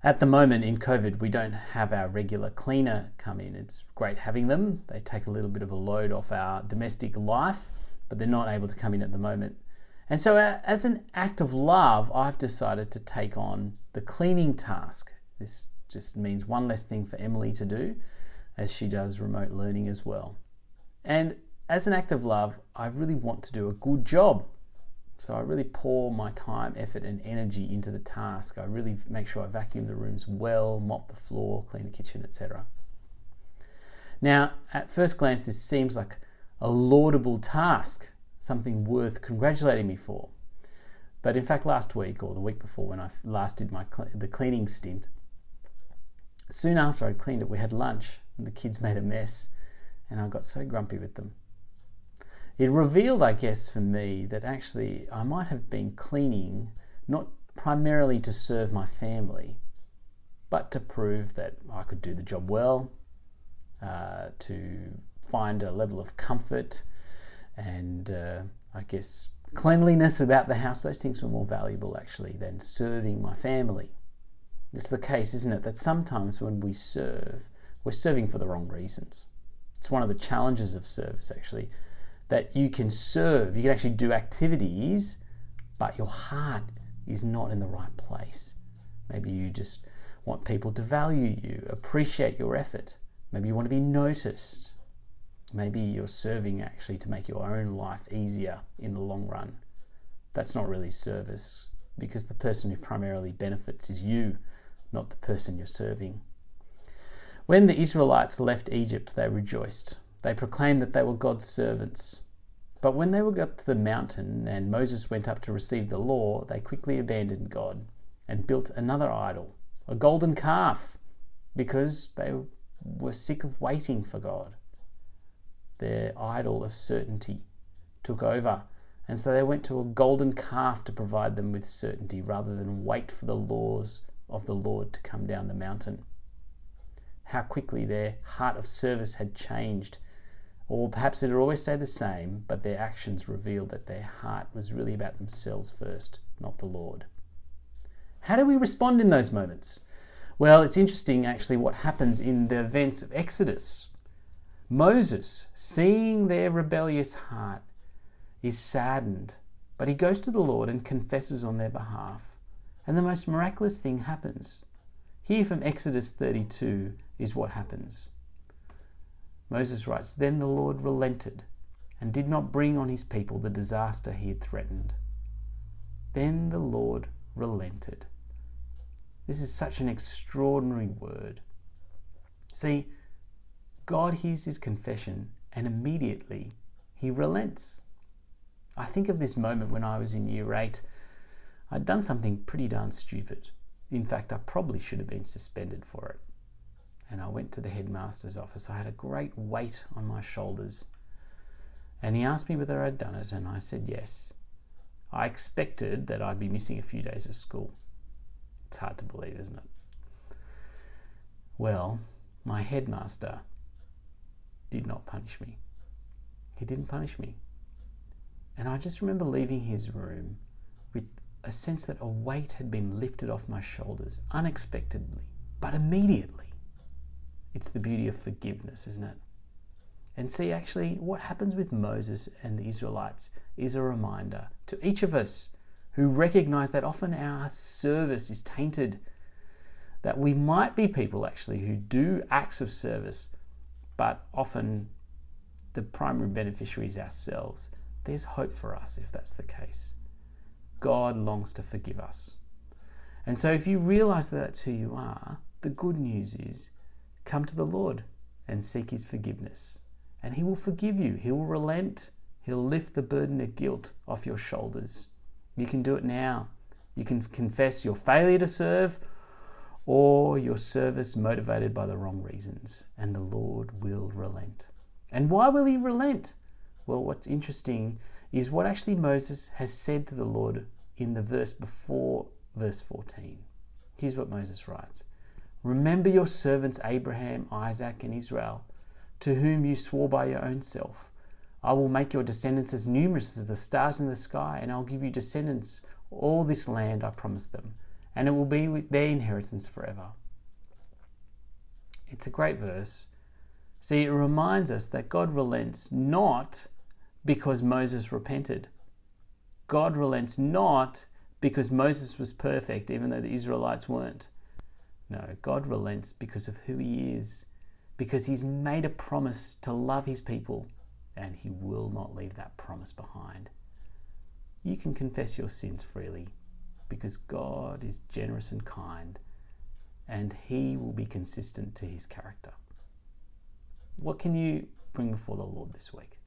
At the moment in COVID, we don't have our regular cleaner come in. It's great having them. They take a little bit of a load off our domestic life, but they're not able to come in at the moment. And so as an act of love, I've decided to take on the cleaning task. This just means one less thing for Emily to do, as she does remote learning as well. And as an act of love, I really want to do a good job. So I really pour my time, effort, and energy into the task. I really make sure I vacuum the rooms well, mop the floor, clean the kitchen, etc. Now, at first glance, this seems like a laudable task, something worth congratulating me for. But in fact, last week or the week before, when I last did the cleaning stint, soon after I'd cleaned it, we had lunch and the kids made a mess, and I got so grumpy with them. It revealed, I guess, for me that actually I might have been cleaning not primarily to serve my family, but to prove that I could do the job well, to find a level of comfort and I guess cleanliness about the house. Those things were more valuable actually than serving my family. It's the case, isn't it, that sometimes when we serve, we're serving for the wrong reasons. It's one of the challenges of service actually, that you can serve, you can actually do activities, but your heart is not in the right place. Maybe you just want people to value you, appreciate your effort. Maybe you want to be noticed. Maybe you're serving actually to make your own life easier in the long run. That's not really service, because the person who primarily benefits is you, not the person you're serving. When the Israelites left Egypt, they rejoiced. They proclaimed that they were God's servants. But when they got to the mountain and Moses went up to receive the law, they quickly abandoned God and built another idol, a golden calf, because they were sick of waiting for God. Their idol of certainty took over, and so they went to a golden calf to provide them with certainty rather than wait for the laws of the Lord to come down the mountain. How quickly their heart of service had changed. Or perhaps it had always stayed the same, but their actions revealed that their heart was really about themselves first, not the Lord. How do we respond in those moments? Well, it's interesting actually what happens in the events of Exodus. Moses, seeing their rebellious heart, is saddened, but he goes to the Lord and confesses on their behalf. And the most miraculous thing happens. Here from Exodus 32 is what happens. Moses writes, "Then the Lord relented and did not bring on his people the disaster he had threatened." Then the Lord relented. This is such an extraordinary word. See, God hears his confession and immediately he relents. I think of this moment when I was in year 8. I'd done something pretty darn stupid. In fact, I probably should have been suspended for it. And I went to the headmaster's office. I had a great weight on my shoulders. And he asked me whether I'd done it, and I said yes. I expected that I'd be missing a few days of school. It's hard to believe, isn't it? Well, my headmaster did not punish me. He didn't punish me. And I just remember leaving his room with a sense that a weight had been lifted off my shoulders unexpectedly, but immediately. It's the beauty of forgiveness, isn't it? And see, actually, what happens with Moses and the Israelites is a reminder to each of us who recognize that often our service is tainted, that we might be people actually who do acts of service, but often the primary beneficiary is ourselves. There's hope for us if that's the case. God longs to forgive us. And so if you realize that that's who you are, the good news is come to the Lord and seek his forgiveness. And he will forgive you. He will relent. He'll lift the burden of guilt off your shoulders. You can do it now. You can confess your failure to serve or your service motivated by the wrong reasons, and the Lord will relent. And why will he relent? Well, what's interesting is what actually Moses has said to the Lord in the verse before verse 14. Here's what Moses writes. "Remember your servants Abraham, Isaac, and Israel, to whom you swore by your own self. I will make your descendants as numerous as the stars in the sky, and I'll give you descendants all this land I promised them, and it will be their inheritance forever. It's a great verse. See, it reminds us that God relents not because Moses repented. God relents not because Moses was perfect, even though the Israelites weren't. No, God relents because of who he is, because he's made a promise to love his people, and he will not leave that promise behind. You can confess your sins freely because God is generous and kind, and he will be consistent to his character. What can you bring before the Lord this week?